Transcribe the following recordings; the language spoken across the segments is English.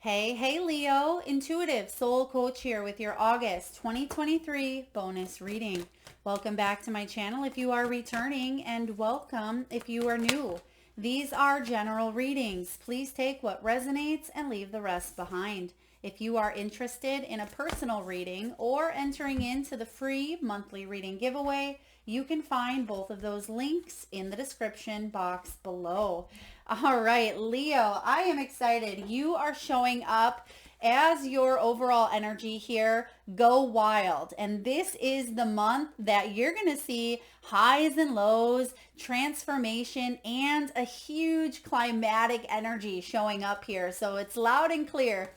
Hey, Leo, intuitive soul coach here with your August 2023 bonus reading. Welcome back to my channel if you are returning, and welcome if you are new. These are general readings. Please take what resonates and leave the rest behind. If you are interested in a personal reading or entering into the free monthly reading giveaway, you can find both of those links in the description box below. All right, Leo, I am excited. You are showing up as your overall energy here. Go wild. And this is the month that you're going to see highs and lows, transformation, and a huge climatic energy showing up here. So it's loud and clear.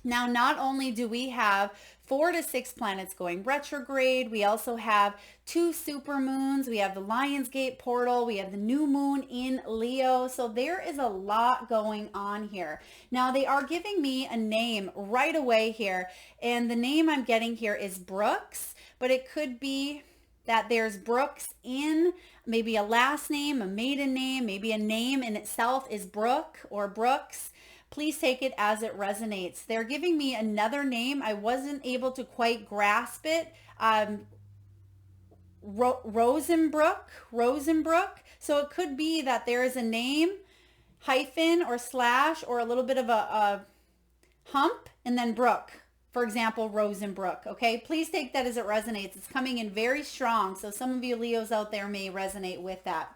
Now, not only do we have 4 to 6 planets going retrograde, we also have 2 supermoons. We have the Lionsgate portal. We have the new moon in Leo. So there is a lot going on here. Now, they are giving me a name right away here. And the name I'm getting here is Brooks, but it could be that there's Brooks in maybe a last name, a maiden name, maybe a name in itself is Brooke or Brooks. Please take it as it resonates. They're giving me another name. I wasn't able to quite grasp it. Rosenbrook. So it could be that there is a name, hyphen or slash, or a little bit of a hump, and then Brook. For example, Rosenbrook. Okay, please take that as it resonates. It's coming in very strong. So some of you Leos out there may resonate with that.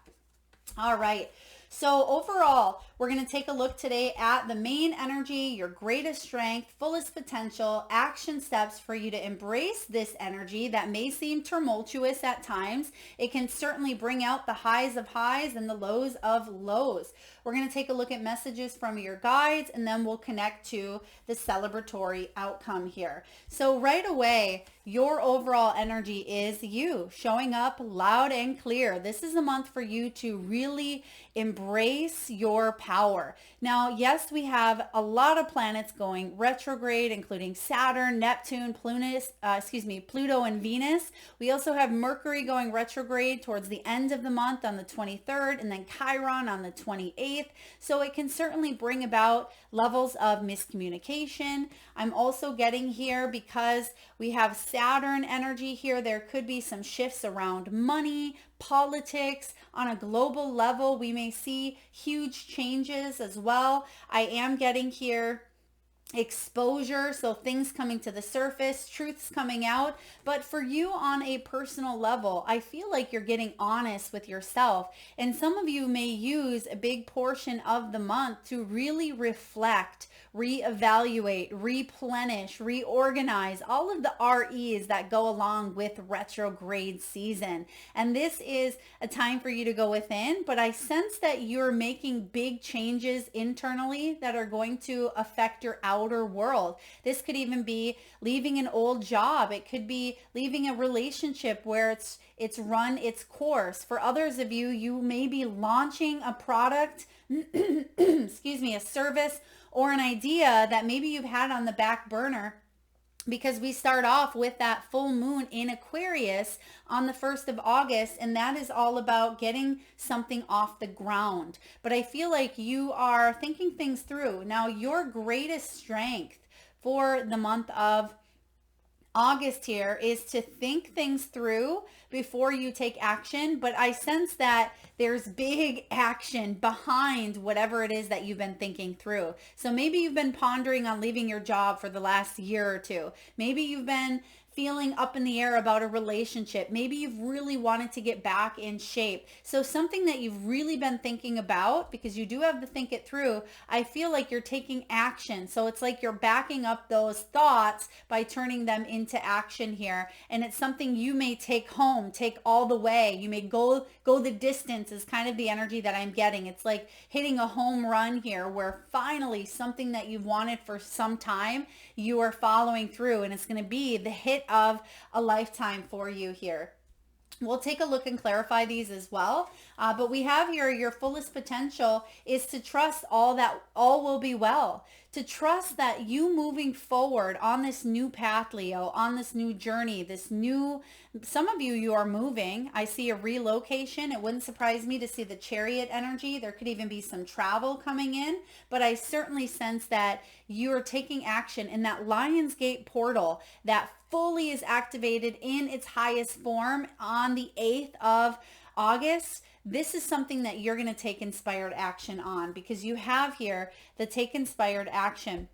All right. So overall, we're going to take a look today at the main energy, your greatest strength, fullest potential, action steps for you to embrace this energy that may seem tumultuous at times. It can certainly bring out the highs of highs and the lows of lows. We're going to take a look at messages from your guides, and then we'll connect to the celebratory outcome here. So right away, your overall energy is you showing up loud and clear. This is a month for you to really embrace your power. Now, yes, we have a lot of planets going retrograde, including Saturn, Neptune, Pluto, and Venus. We also have Mercury going retrograde towards the end of the month on the 23rd, and then Chiron on the 28th. So it can certainly bring about levels of miscommunication. I'm also getting here, because we have Saturn energy here, there could be some shifts around money, politics. On a global level, we may see huge changes as well. I am getting here exposure, so things coming to the surface, truths coming out. But for you on a personal level, I feel like you're getting honest with yourself, and some of you may use a big portion of the month to really reflect, reevaluate, replenish, reorganize, all of the REs that go along with retrograde season. And this is a time for you to go within, but I sense that you're making big changes internally that are going to affect your outer world. This could even be leaving an old job. It could be leaving a relationship where it's run its course. For others of you, you may be launching a product, excuse me, a service or an idea that maybe you've had on the back burner, because we start off with that full moon in Aquarius on the 1st of August, and that is all about getting something off the ground. But I feel like you are thinking things through. Now, your greatest strength for the month of August here is to think things through before you take action, but I sense that there's big action behind whatever it is that you've been thinking through. So maybe you've been pondering on leaving your job for the last year or two. Maybe you've been feeling up in the air about a relationship. Maybe you've really wanted to get back in shape. So something that you've really been thinking about, because you do have to think it through, I feel like you're taking action. So it's like you're backing up those thoughts by turning them into action here. And it's something you may take home, take all the way. You may go the distance is kind of the energy that I'm getting. It's like hitting a home run here, where finally something that you've wanted for some time, you are following through, and it's going to be the hit of a lifetime for you here. We'll take a look and clarify these as well. But we have here your fullest potential is to trust all will be well. To trust that you moving forward on this new path, Leo, on this new journey, some of you are moving. I see a relocation. It wouldn't surprise me to see the Chariot energy. There could even be some travel coming in, but I certainly sense that you are taking action in that Lionsgate portal that fully is activated in its highest form on the 8th of August. This is something that you're going to take inspired action on, because you have here the take inspired action.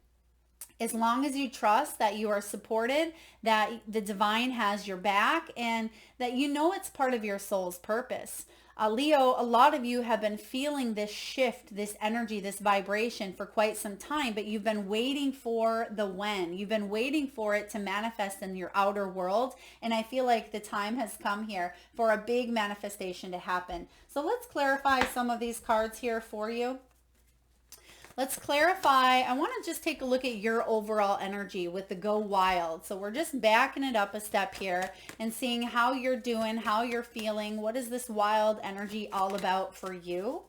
As long as you trust that you are supported, that the divine has your back, and that you know it's part of your soul's purpose. Leo, a lot of you have been feeling this shift, this energy, this vibration for quite some time, but you've been waiting for the when. You've been waiting for it to manifest in your outer world. And I feel like the time has come here for a big manifestation to happen. So let's clarify some of these cards here for you. Let's clarify. I want to just take a look at your overall energy with the Go Wild. So we're just backing it up a step here and seeing how you're doing, how you're feeling. What is this wild energy all about for you?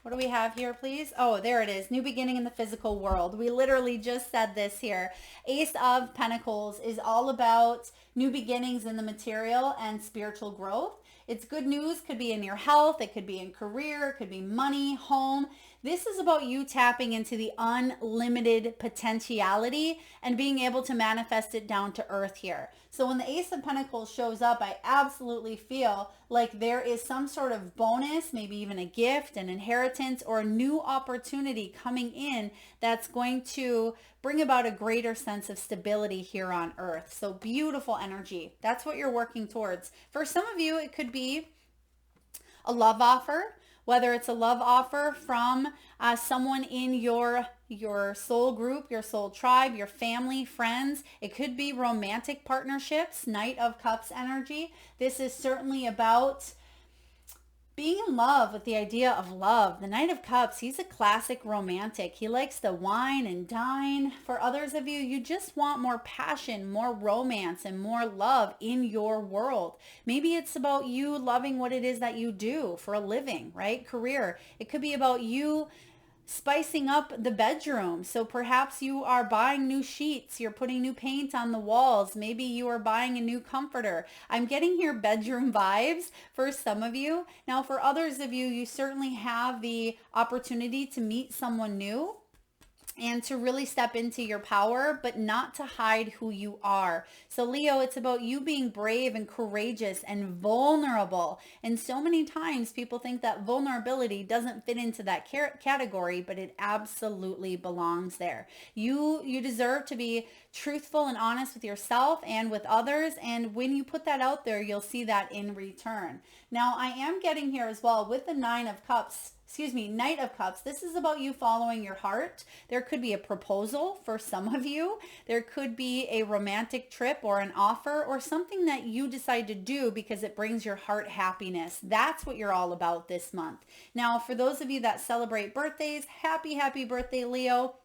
What do we have here, please? Oh, there it is. New beginning in the physical world. We literally just said this here. Ace of Pentacles is all about new beginnings in the material and spiritual growth. It's good news. Could be in your health. It could be in career. It could be money, home. This is about you tapping into the unlimited potentiality and being able to manifest it down to earth here. So when the Ace of Pentacles shows up, I absolutely feel like there is some sort of bonus, maybe even a gift, an inheritance, or a new opportunity coming in that's going to bring about a greater sense of stability here on earth. So beautiful energy. That's what you're working towards. For some of you, it could be a love offer. Whether it's a love offer from someone in your soul group, your soul tribe, your family, friends. It could be romantic partnerships, Knight of Cups energy. This is certainly about being in love with the idea of love. The Knight of Cups, he's a classic romantic. He likes to wine and dine. For others of you, you just want more passion, more romance, and more love in your world. Maybe it's about you loving what it is that you do for a living, right? Career. It could be about you spicing up the bedroom. So perhaps you are buying new sheets, you're putting new paint on the walls, maybe you are buying a new comforter. I'm getting here bedroom vibes for some of you. Now for others of you, you certainly have the opportunity to meet someone new and to really step into your power, but not to hide who you are. So Leo, it's about you being brave and courageous and vulnerable. And so many times people think that vulnerability doesn't fit into that category, but it absolutely belongs there. You deserve to be truthful and honest with yourself and with others. And when you put that out there, you'll see that in return. Now I am getting here as well with the Knight of Cups. This is about you following your heart. There could be a proposal for some of you. There could be a romantic trip or an offer or something that you decide to do because it brings your heart happiness. That's what you're all about this month. Now, for those of you that celebrate birthdays, happy birthday, Leo.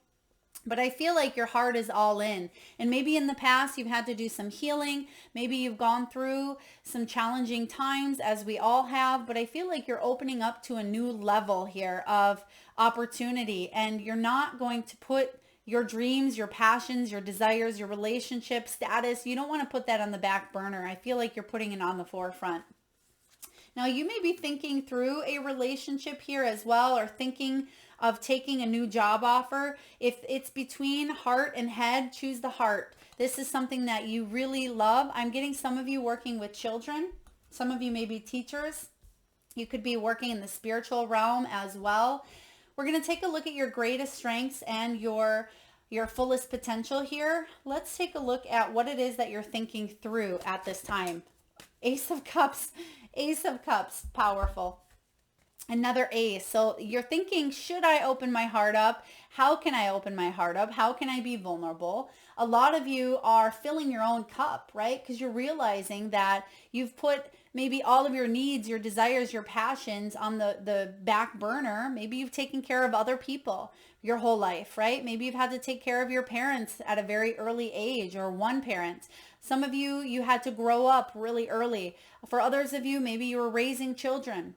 But I feel like your heart is all in. And maybe in the past you've had to do some healing. Maybe you've gone through some challenging times, as we all have. But I feel like you're opening up to a new level here of opportunity. And you're not going to put your dreams, your passions, your desires, your relationship status, you don't want to put that on the back burner. I feel like you're putting it on the forefront. Now you may be thinking through a relationship here as well, or thinking of taking a new job offer. If it's between heart and head, choose the heart. This is something that you really love. I'm getting some of you working with children. Some of you may be teachers. You could be working in the spiritual realm as well. We're going to take a look at your greatest strengths and your fullest potential here. Let's take a look at what it is that you're thinking through at this time. Ace of Cups, powerful. Another ace. So you're thinking, should I open my heart up? How can I open my heart up? How can I be vulnerable? A lot of you are filling your own cup, right? Because you're realizing that you've put maybe all of your needs, your desires, your passions on the back burner. Maybe you've taken care of other people your whole life, right? Maybe you've had to take care of your parents at a very early age, or one parent. Some of you, you had to grow up really early. For others of you, maybe you were raising children.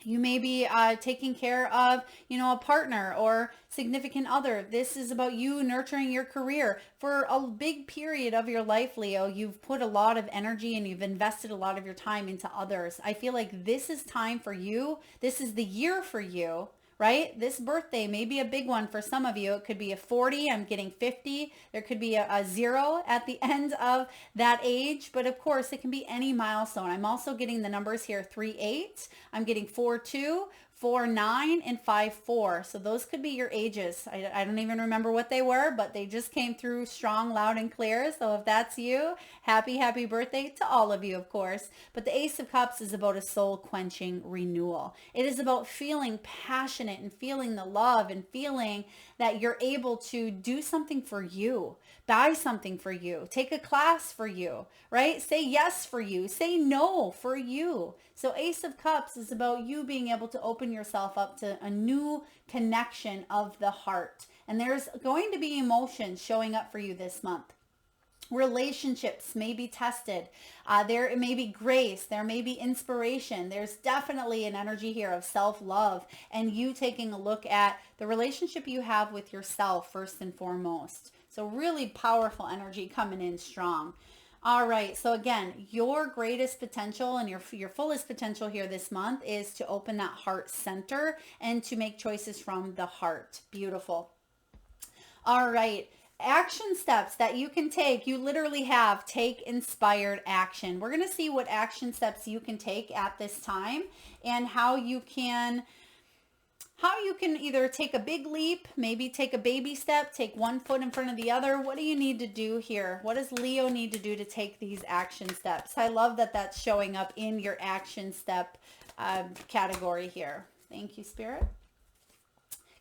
You may be taking care of, a partner or significant other. This is about you nurturing your career. For a big period of your life, Leo, you've put a lot of energy and you've invested a lot of your time into others. I feel like this is time for you. This is the year for you, right? This birthday may be a big one for some of you. It could be a 40. I'm getting 50. There could be a 0 at the end of that age. But of course, it can be any milestone. I'm also getting the numbers here, 3-8. I'm getting 4-2. 4-9 and 5-4. So those could be your ages. I don't even remember what they were, but they just came through strong, loud, and clear. So if that's you, happy birthday to all of you, of course. But the Ace of Cups is about a soul-quenching renewal. It is about feeling passionate and feeling the love and feeling that you're able to do something for you, buy something for you, take a class for you, right? Say yes for you, say no for you. So Ace of Cups is about you being able to open yourself up to a new connection of the heart. And there's going to be emotions showing up for you this month. Relationships may be tested. There may be grace. There may be inspiration. There's definitely an energy here of self-love and you taking a look at the relationship you have with yourself first and foremost. So really powerful energy coming in strong. All right. So again, your greatest potential and your fullest potential here this month is to open that heart center and to make choices from the heart. Beautiful. All right. Action steps that you can take. You literally have take inspired action. We're going to see what action steps you can take at this time and how you can either take a big leap, maybe take a baby step, take one foot in front of the other. What do you need to do here? What does Leo need to do to take these action steps? I love that that's showing up in your action step category here. Thank you, Spirit.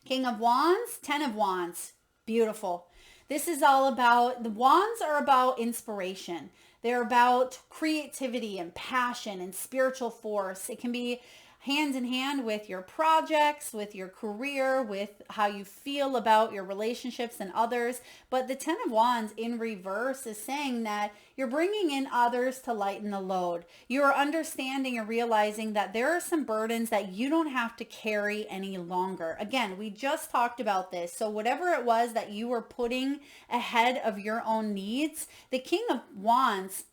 King of Wands, 10 of Wands. Beautiful. This is all about, the wands are about inspiration. They're about creativity and passion and spiritual force. It can be hand in hand with your projects, with your career, with how you feel about your relationships and others. But the 10 of Wands in reverse is saying that you're bringing in others to lighten the load. You're understanding and realizing that there are some burdens that you don't have to carry any longer. Again, we just talked about this. So whatever it was that you were putting ahead of your own needs, the King of Wands,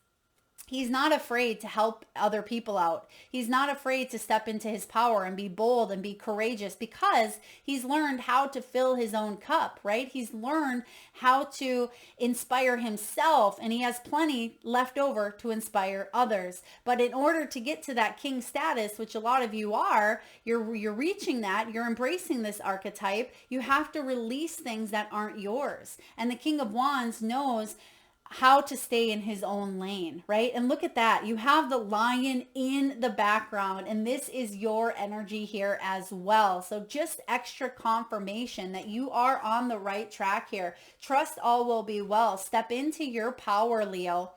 he's not afraid to help other people out. He's not afraid to step into his power and be bold and be courageous because he's learned how to fill his own cup, right? He's learned how to inspire himself and he has plenty left over to inspire others. But in order to get to that king status, which a lot of you are, you're reaching that, you're embracing this archetype, you have to release things that aren't yours. And the King of Wands knows how to stay in his own lane, right? And look at that. You have the lion in the background, and this is your energy here as well. So just extra confirmation that you are on the right track here. Trust all will be well. Step into your power, Leo.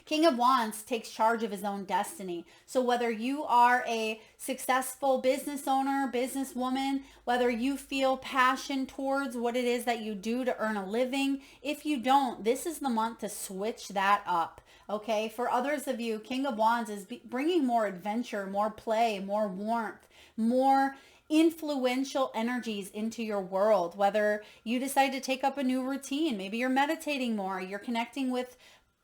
King of Wands takes charge of his own destiny. So whether you are a successful business owner, businesswoman, whether you feel passion towards what it is that you do to earn a living, if you don't, this is the month to switch that up. Okay, for others of you, King of Wands is bringing more adventure, more play, more warmth, more influential energies into your world. Whether you decide to take up a new routine, maybe you're meditating more, you're connecting with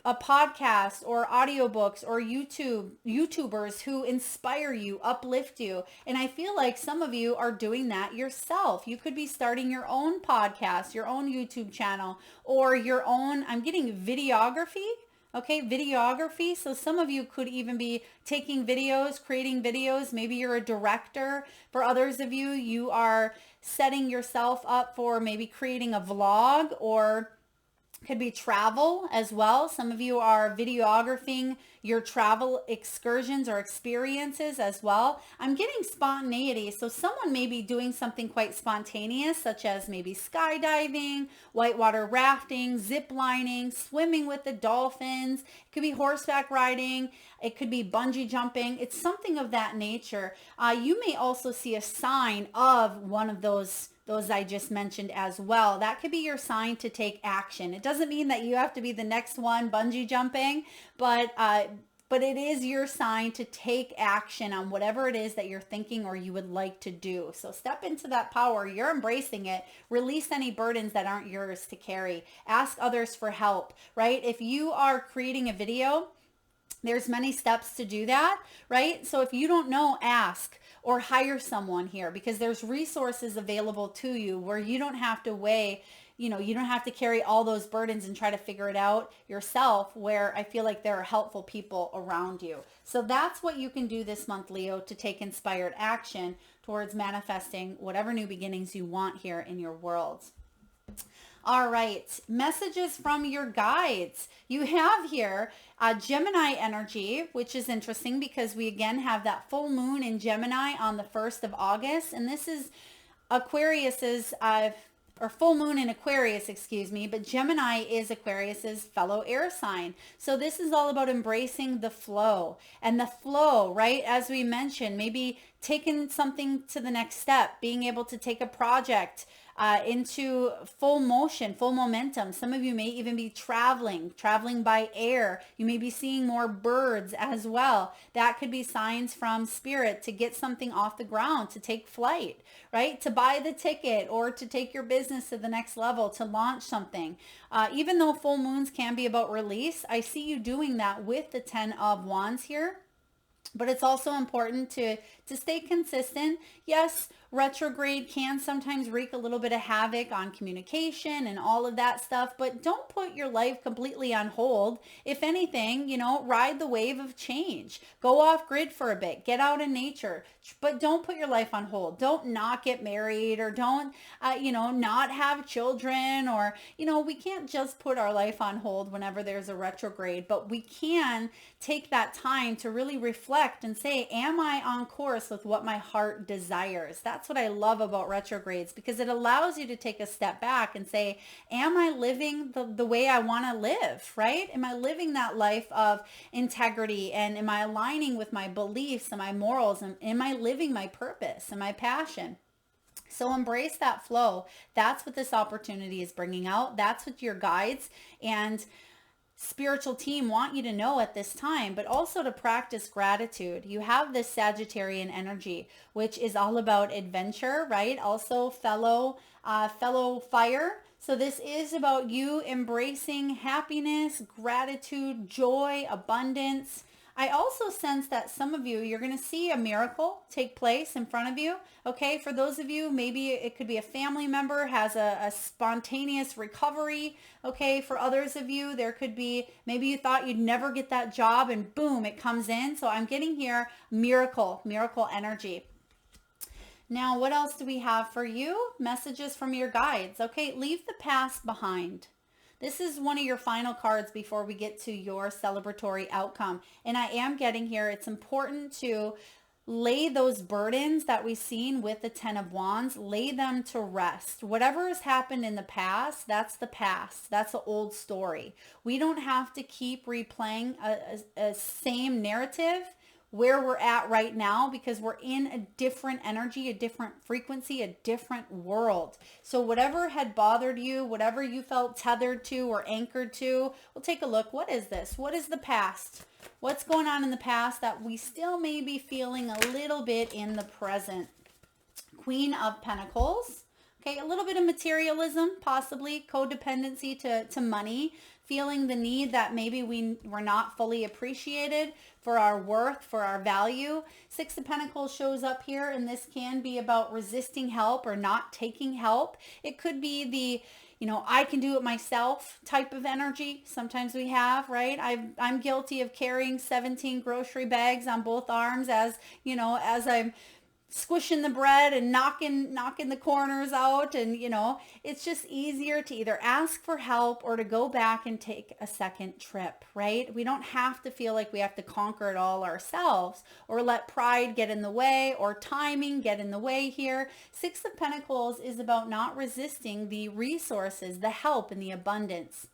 a podcast or audiobooks or YouTubers who inspire you, uplift you. And I feel like some of you are doing that yourself. You could be starting your own podcast, your own YouTube channel, or your own, I'm getting videography. Okay, videography. So some of you could even be taking videos, creating videos. Maybe you're a director. For others of you, you are setting yourself up for maybe creating a vlog or Could be travel as well. Some of you are videographing your travel excursions or experiences as well. I'm getting spontaneity. So someone may be doing something quite spontaneous, such as maybe skydiving, whitewater rafting, zip lining, swimming with the dolphins. It could be horseback riding. It could be bungee jumping. It's something of that nature. You may also see a sign of one of those I just mentioned as well. That could be your sign to take action. It doesn't mean that you have to be the next one bungee jumping, but it is your sign to take action on whatever it is that you're thinking or you would like to do. So step into that power. You're embracing it. Release any burdens that aren't yours to carry. Ask others for help, right? If you are creating a video, there's many steps to do that, right? So if you don't know, ask or hire someone here, because there's resources available to you where you don't have to weigh, you don't have to carry all those burdens and try to figure it out yourself, where I feel like there are helpful people around you. So that's what you can do this month, Leo, to take inspired action towards manifesting whatever new beginnings you want here in your world. All right, messages from your guides. You have here Gemini energy, which is interesting because we again have that full moon in Gemini on the 1st of August. And this is Aquarius's, or full moon in Aquarius, excuse me, but Gemini is Aquarius's fellow air sign. So this is all about embracing the flow, and the flow, right? As we mentioned, maybe taking something to the next step, being able to take a project into full motion, full momentum. Some of you may even be traveling by air. You may be seeing more birds as well. That could be signs from spirit to get something off the ground, to take flight, right? To buy the ticket or to take your business to the next level, to launch something. Even though full moons can be about release, I see you doing that with the 10 of Wands here. But it's also important to stay consistent. Yes, retrograde can sometimes wreak a little bit of havoc on communication and all of that stuff, but don't put your life completely on hold. If anything, ride the wave of change. Go off grid for a bit. Get out in nature, but don't put your life on hold. Don't not get married, or don't, not have children, or, we can't just put our life on hold whenever there's a retrograde, but we can take that time to really reflect and say, am I on course with what my heart desires? That's what I love about retrogrades, because it allows you to take a step back and say, am I living the way I want to live, right? Am I living that life of integrity, and am I aligning with my beliefs and my morals, and am I living my purpose and my passion? So embrace that flow. That's what this opportunity is bringing out. That's what your guides and spiritual team want you to know at this time, but also to practice gratitude. You have this Sagittarian energy, which is all about adventure, right? Also fellow fire. So this is about you embracing happiness, gratitude, joy, abundance. I also sense that some of you, you're going to see a miracle take place in front of you. Okay, for those of you, maybe it could be a family member has a spontaneous recovery. Okay, for others of you, there could be, maybe you thought you'd never get that job and boom, it comes in. So I'm getting here miracle energy. Now, what else do we have for you? Messages from your guides. Okay, leave the past behind. This is one of your final cards before we get to your celebratory outcome. And I am getting here, it's important to lay those burdens that we've seen with the 10 of Wands, lay them to rest. Whatever has happened in the past, that's the past. That's the old story. We don't have to keep replaying a same narrative where we're at right now, because we're in a different energy, a different frequency, a different world. So whatever had bothered you, whatever you felt tethered to or anchored to, we'll take a look. What is this? What is the past? What's going on in the past that we still may be feeling a little bit in the present? Queen of Pentacles. Okay, a little bit of materialism, possibly codependency to money, feeling the need that maybe we're not fully appreciated for our worth, for our value. Six of Pentacles shows up here, and this can be about resisting help or not taking help. It could be the, I can do it myself type of energy. Sometimes we have, right? I'm guilty of carrying 17 grocery bags on both arms as I'm squishing the bread and knocking the corners out. And, you know, it's just easier to either ask for help or to go back and take a second trip, right? We don't have to feel like we have to conquer it all ourselves or let pride get in the way or timing get in the way here. Six of Pentacles is about not resisting the resources, the help, and the abundance.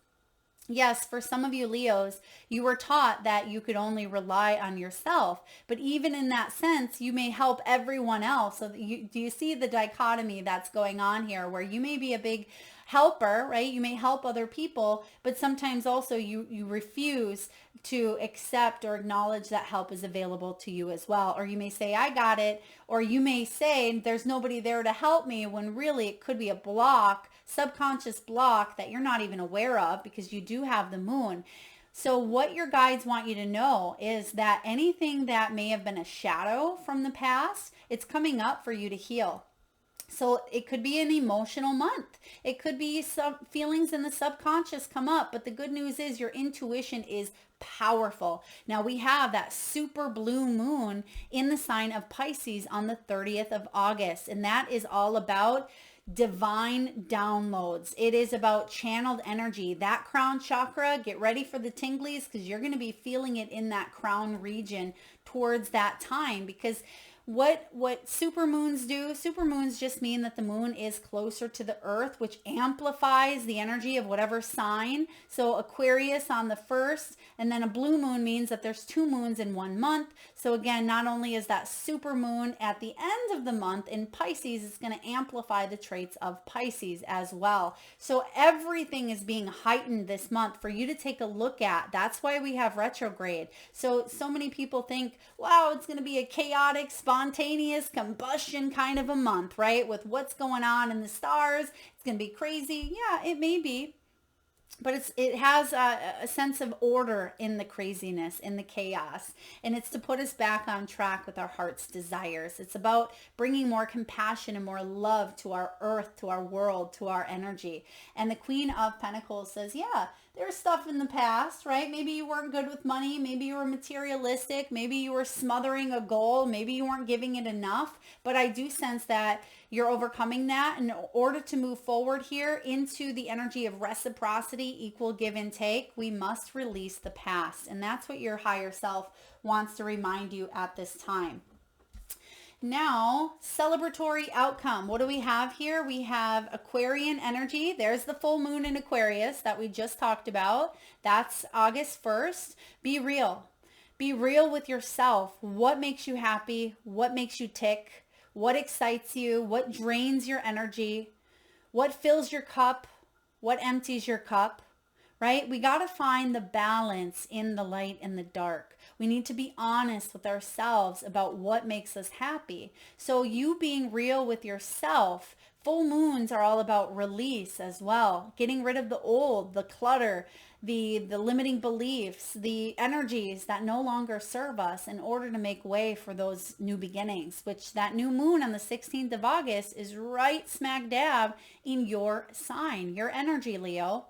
Yes, for some of you Leos, you were taught that you could only rely on yourself. But even in that sense, you may help everyone else. So do you see the dichotomy that's going on here, where you may be a big helper, right? You may help other people, but sometimes also you refuse to accept or acknowledge that help is available to you as well. Or you may say, I got it. Or you may say, there's nobody there to help me, when really it could be a block, subconscious block that you're not even aware of, because you do have the moon. So what your guides want you to know is that anything that may have been a shadow from the past, it's coming up for you to heal. So it could be an emotional month. It could be some feelings in the subconscious come up, but the good news is your intuition is powerful. Now we have that super blue moon in the sign of Pisces on the 30th of August, and that is all about divine downloads. It is about channeled energy. That crown chakra, get ready for the tinglies, because you're going to be feeling it in that crown region towards that time. Because what supermoons do, supermoons just mean that the moon is closer to the earth, which amplifies the energy of whatever sign. So Aquarius on the 1st, and then a blue moon means that there's 2 moons in 1 month. So again, not only is that supermoon at the end of the month in Pisces, it's going to amplify the traits of Pisces as well. So everything is being heightened this month for you to take a look at. That's why we have retrograde. So many people think, wow, it's going to be a chaotic, spontaneous combustion kind of a month, right? With what's going on in the stars, it's going to be crazy. Yeah, it may be. But it has a sense of order in the craziness, in the chaos. And it's to put us back on track with our heart's desires. It's about bringing more compassion and more love to our earth, to our world, to our energy. And the Queen of Pentacles says, yeah, there's stuff in the past, right? Maybe you weren't good with money. Maybe you were materialistic. Maybe you were smothering a goal. Maybe you weren't giving it enough. But I do sense that you're overcoming that. In order to move forward here into the energy of reciprocity, equal give and take, we must release the past. And that's what your higher self wants to remind you at this time. Now, celebratory outcome. What do we have here? We have Aquarian energy. There's the full moon in Aquarius that we just talked about. That's August 1st. Be real. Be real with yourself. What makes you happy? What makes you tick? What excites you? What drains your energy? What fills your cup? What empties your cup? Right? We got to find the balance in the light and the dark. We need to be honest with ourselves about what makes us happy. So you being real with yourself, full moons are all about release as well. Getting rid of the old, the clutter, the limiting beliefs, the energies that no longer serve us, in order to make way for those new beginnings, which that new moon on the 16th of August is right smack dab in your sign, your energy, Leo.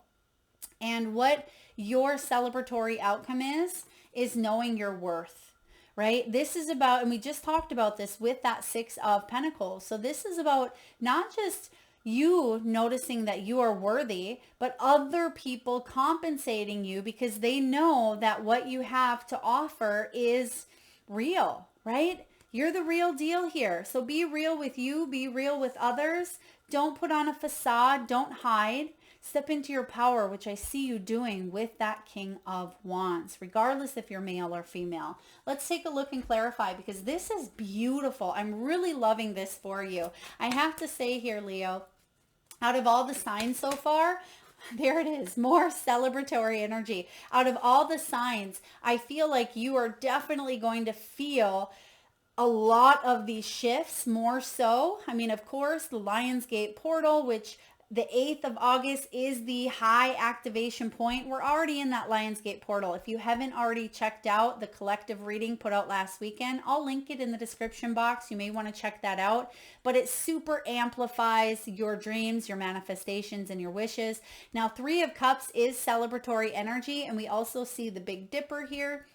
And what your celebratory outcome is knowing your worth, right? This is about, and we just talked about this with that 6 of Pentacles. So this is about not just you noticing that you are worthy, but other people compensating you because they know that what you have to offer is real, right? You're the real deal here. So be real with you, be real with others. Don't put on a facade, don't hide. Step into your power, which I see you doing with that King of Wands, regardless if you're male or female. Let's take a look and clarify, because this is beautiful. I'm really loving this for you. I have to say here, Leo, out of all the signs so far, there it is, more celebratory energy. Out of all the signs, I feel like you are definitely going to feel a lot of these shifts more so. I mean, of course, the Lionsgate portal, which the 8th of August is the high activation point. We're already in that Lionsgate portal. If you haven't already checked out the collective reading put out last weekend, I'll link it in the description box. You may want to check that out. But it super amplifies your dreams, your manifestations, and your wishes. Now, 3 of Cups is celebratory energy, and we also see the Big Dipper here.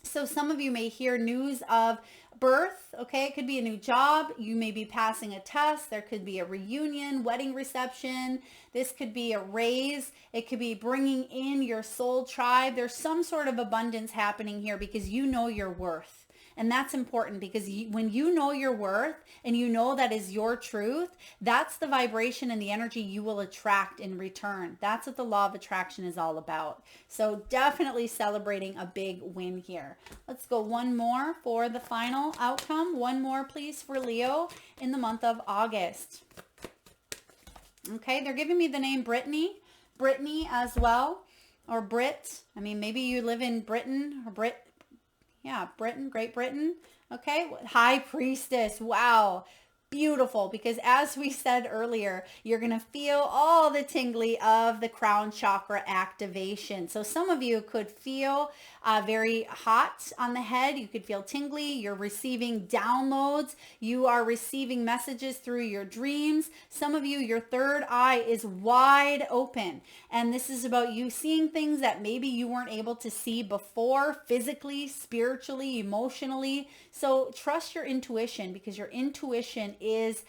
So some of you may hear news of birth, okay? It could be a new job. You may be passing a test. There could be a reunion, wedding reception. This could be a raise. It could be bringing in your soul tribe. There's some sort of abundance happening here because you know your worth. And that's important because when you know your worth and you know that is your truth, that's the vibration and the energy you will attract in return. That's what the law of attraction is all about. So definitely celebrating a big win here. Let's go one more for the final outcome. One more, please, for Leo in the month of August. Okay, they're giving me the name Brittany as well, or Brit. I mean, maybe you live in Britain or Britain, Great Britain. Okay, High Priestess. Wow. Beautiful, because as we said earlier, you're going to feel all the tingly of the crown chakra activation. So some of you could feel very hot on the head. You could feel tingly. You're receiving downloads. You are receiving messages through your dreams. Some of you, your third eye is wide open. And this is about you seeing things that maybe you weren't able to see before, physically, spiritually, emotionally. So trust your intuition, because your intuition is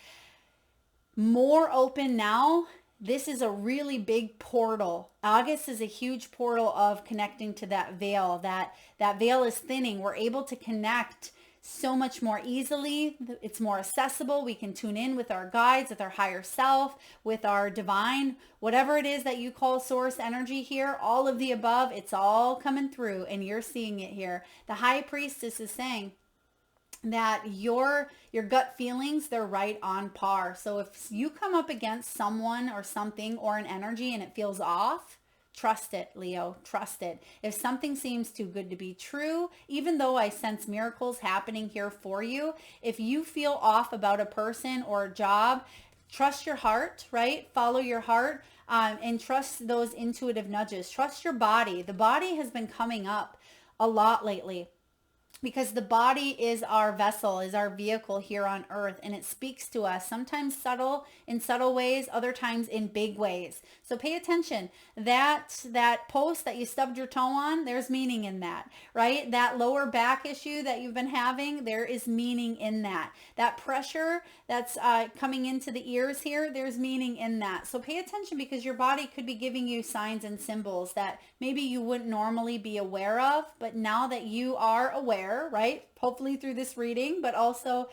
more open now. This is a really big portal. August is a huge portal of connecting to that veil. That veil is thinning. We're able to connect so much more easily. It's more accessible. We can tune in with our guides, with our higher self, with our divine, whatever it is that you call source energy here, all of the above, it's all coming through and you're seeing it here. The High Priestess is saying that your gut feelings, they're right on par. So if you come up against someone or something or an energy and it feels off, trust it, Leo, trust it. If something seems too good to be true, even though I sense miracles happening here for you, if you feel off about a person or a job, trust your heart, right? Follow your heart, and trust those intuitive nudges. Trust your body. The body has been coming up a lot lately, because the body is our vessel, is our vehicle here on earth, and it speaks to us, sometimes in subtle ways, other times in big ways. So pay attention. That post that you stubbed your toe on, there's meaning in that, right? That lower back issue that you've been having, there is meaning in that. That pressure that's coming into the ears here, there's meaning in that. So pay attention, because your body could be giving you signs and symbols that maybe you wouldn't normally be aware of, but now that you are aware, right? Hopefully through this reading, but also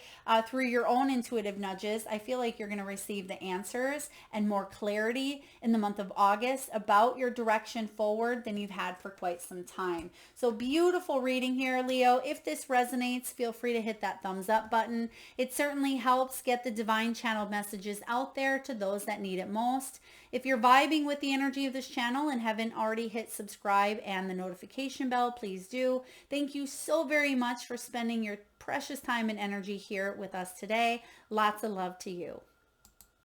through your own intuitive nudges, I feel like you're going to receive the answers and more clarity in the month of August about your direction forward than you've had for quite some time. So beautiful reading here, Leo. If this resonates, feel free to hit that thumbs up button. It certainly helps get the divine channeled messages out there to those that need it most. If you're vibing with the energy of this channel and haven't already hit subscribe and the notification bell, please do. Thank you so very much for spending your precious time and energy here with us today. Lots of love to you.